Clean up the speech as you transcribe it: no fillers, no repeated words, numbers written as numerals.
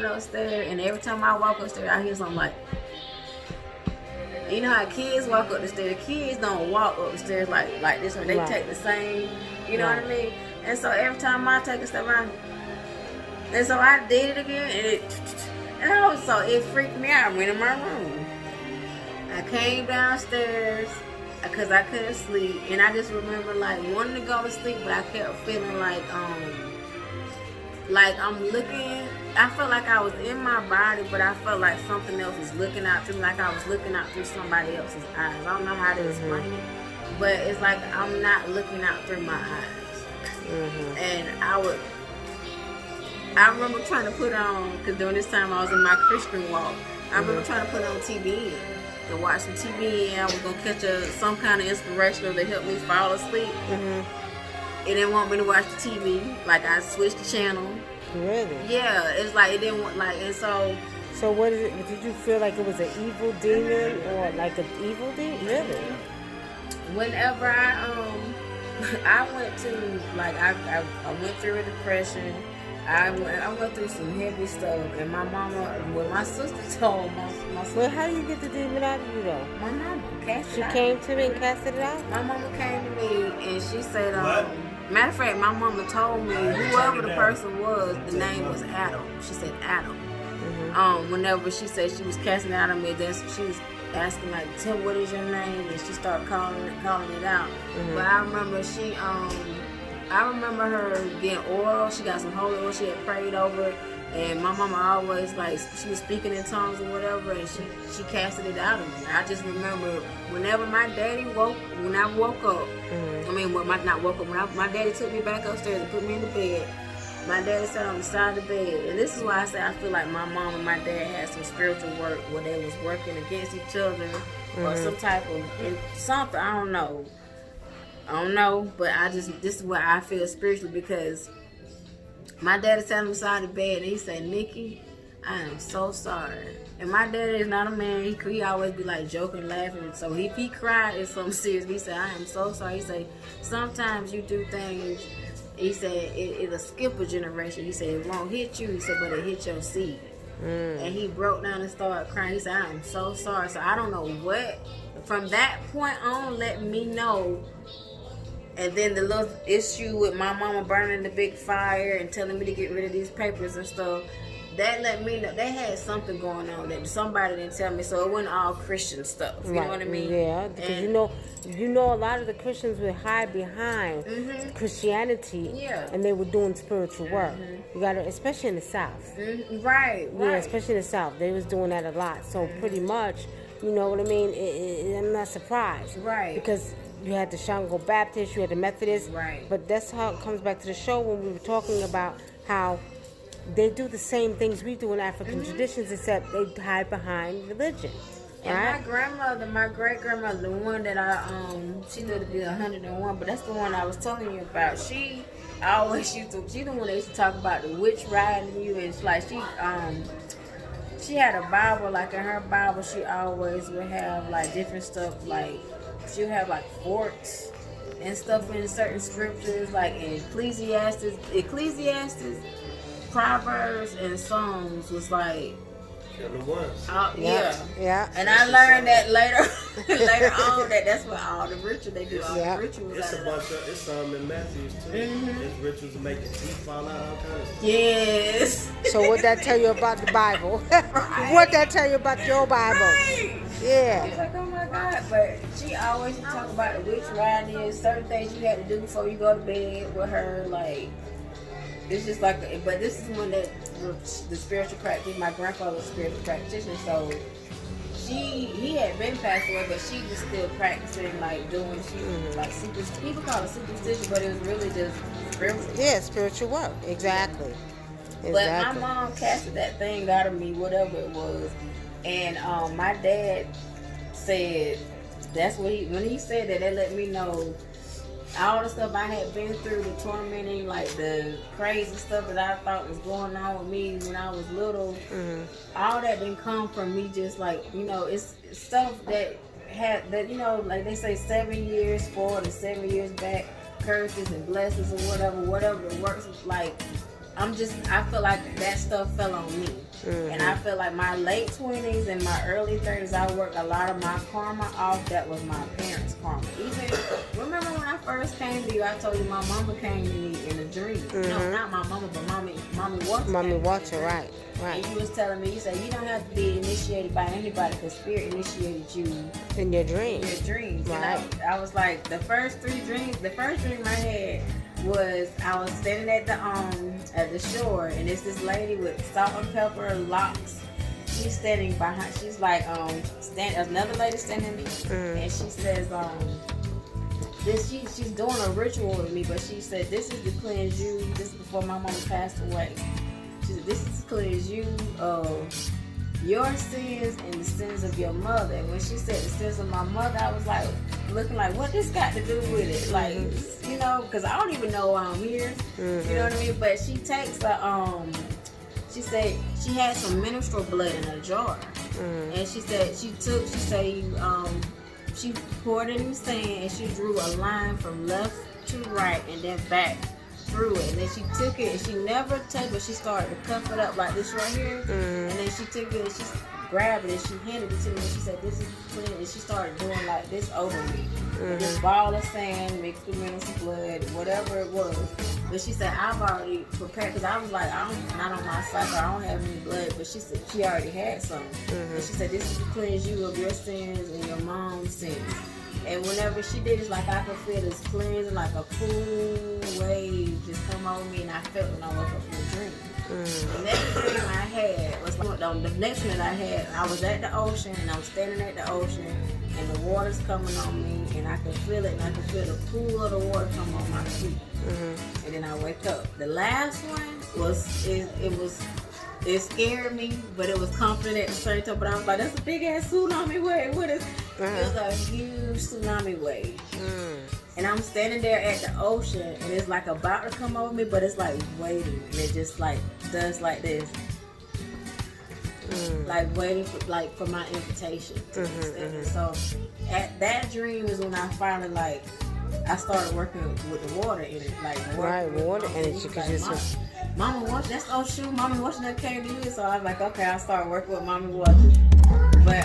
upstairs, and every time I walk upstairs, I hear something like, you know how kids walk up the stairs. Kids don't walk up the stairs like this, or they take the same. You know what I mean? And so every time I take a step around, and so I did it again, and so it freaked me out. I went in my room. I came downstairs because I couldn't sleep, and I just remember like wanting to go to sleep, but I kept feeling like I'm looking. I felt like I was in my body, but I felt like something else was looking out through me, like I was looking out through somebody else's eyes. I don't know how to explain it, but it's like I'm not looking out through my eyes. And I remember trying to put on, because during this time I was in my Christian walk, I remember trying to put on TV and watch some TV, and I was going to catch some kind of inspirational to help me fall asleep. It didn't want me to watch the TV. Like, I switched the channel. Really? Yeah, it's like it didn't want, like, and so. So what is it? Did you feel like it was an evil demon or like an evil demon? Really? Whenever I went to, like, I went through a depression. I went through some heavy stuff, and my mama, well, my sister told my sister. Well, how do you get the demon out of you though? My mama cast it out. She came to me and casted it out? My mama came to me and she said, matter of fact, my mama told me whoever the person was, the name was Adam. She said Adam. Whenever she said she was casting it out of me, then she was asking like, "Tell what is your name?" And she started calling it out. But I remember I remember her getting oil. She got some holy oil she had prayed over, and my mama always, like, she was speaking in tongues or whatever, and she casted it out of me. I just remember whenever my daddy when I woke up, when my daddy took me back upstairs and put me in the bed, my daddy sat on the side of the bed, and this is why I say I feel like my mom and my dad had some spiritual work where they was working against each other or some type of something. I don't know, but this is what I feel spiritually, because my daddy sat on the side of the bed and he said, "Nicky, I am so sorry." And my daddy is not a man. He always be like joking, laughing. So if he cried, it's something serious. He said, "I am so sorry." He said, "Sometimes you do things," he said, it'll skip a generation. He said, "It won't hit you." He said, "But it hit your seed." And he broke down and started crying. He said, "I am so sorry." So I don't know what, from that point on, let me know. And then the little issue with my mama burning the big fire and telling me to get rid of these papers and stuff, that let me know they had something going on that somebody didn't tell me. So it wasn't all Christian stuff. You know what I mean? Yeah, because you know a lot of the Christians would hide behind Christianity, and they were doing spiritual work. You got to, especially in the South. Right. Yeah, especially in the South, they was doing that a lot. So pretty much, you know what I mean? I'm not surprised. Right. Because you had the Shango Baptist, you had the Methodist. Right. But that's how it comes back to the show when we were talking about how they do the same things we do in African traditions, except they hide behind religion. And my grandmother, my great grandmother, the one that she lived to be 101, but that's the one I was telling you about. She always she the one that used to talk about the witch riding you, and it's like she had a Bible, like in her Bible, she always would have like different stuff, like she would have like forks and stuff in certain scriptures, like in Ecclesiastes, Proverbs, and Psalms was like. Yeah. And I learned that later on that's what all the rituals they do. All the rituals. It's some in Matthews too. It's rituals to make your teeth fall out, all kinds of stuff. Yes. So what that tell you about the Bible? What that tell you about your Bible? Right. Yeah. It's like, oh my God. But she always would talk about the witch riding, certain things you had to do before you go to bed with her, like. It's just like, but this is one that the spiritual practice. My grandfather was a spiritual practitioner, so he had been passed away, but she was still practicing, like doing like people call it superstition, but it was really just spiritual. Yeah, spiritual work, exactly. But my mom casted that thing out of me, whatever it was, and my dad said that's what when he said that let me know. All the stuff I had been through, the tormenting, like the crazy stuff that I thought was going on with me when I was little, all that didn't come from me just like, it's stuff that had, that, like they say 7 years forward and 7 years back, curses and blessings or whatever it works, like I feel like that stuff fell on me. And I feel like my late 20s and my early 30s, I worked a lot of my karma off. That was my parents' karma. Even, remember when I first came to you, I told you my mama came to me in a dream. No, not my mama, but Mommy Watcher. Mommy Watcher, right. And you was telling me, you said you don't have to be initiated by anybody because Spirit initiated you in your dreams. Right. And I was like, the first dream I had was I was standing at the shore, and it's this lady with salt and pepper locks. She's standing behind. She's like another lady standing me, and she says she's doing a ritual with me, but she said this is to cleanse you. This is before my mama passed away. She said this is to cleanse you of your sins and the sins of your mother. And when she said the sins of my mother, I was like looking like, what this got to do with it? Like, you know, because I don't even know why I'm here. You know what I mean? But she takes she said she had some menstrual blood in a jar. And she said she poured it in the sand and she drew a line from left to right and then back through it. And then she took it and she never touched, but she started to cuff it up like this right here. And then she took it and she grabbed it and she handed it to me and she said, this is clean. And she started doing like this over me. This ball of sand mixed with menstrual blood, whatever it was. But she said, I've already prepared, because I was like, I'm not on my cycle, I don't have any blood. But she said she already had some. And she said, this is to cleanse you of your sins and your mom's sins. And whenever she did, it's like I could feel this cleansing, like a cool wave just come over me, and I felt when I woke up from the dream. The next dream I had was the next one that I had. I was at the ocean, and I was standing at the ocean, and the water's coming on me, and I could feel it, and I could feel the pool of the water come on my feet. And then I wake up. The last one it scared me, but it was comforting at the same time. But I was like, that's a big ass tsunami wave. What is? It was a huge tsunami wave. And I'm standing there at the ocean, and it's like about to come over me, but it's like waiting, and it just like does like this, like waiting for my invitation. So at that dream is when I finally I started working with the water in it, water energy, because you're so. Mama Watch, that's ocean. Mama Watch never came to you, so I was like, okay, I'll start working with Mama Watch. But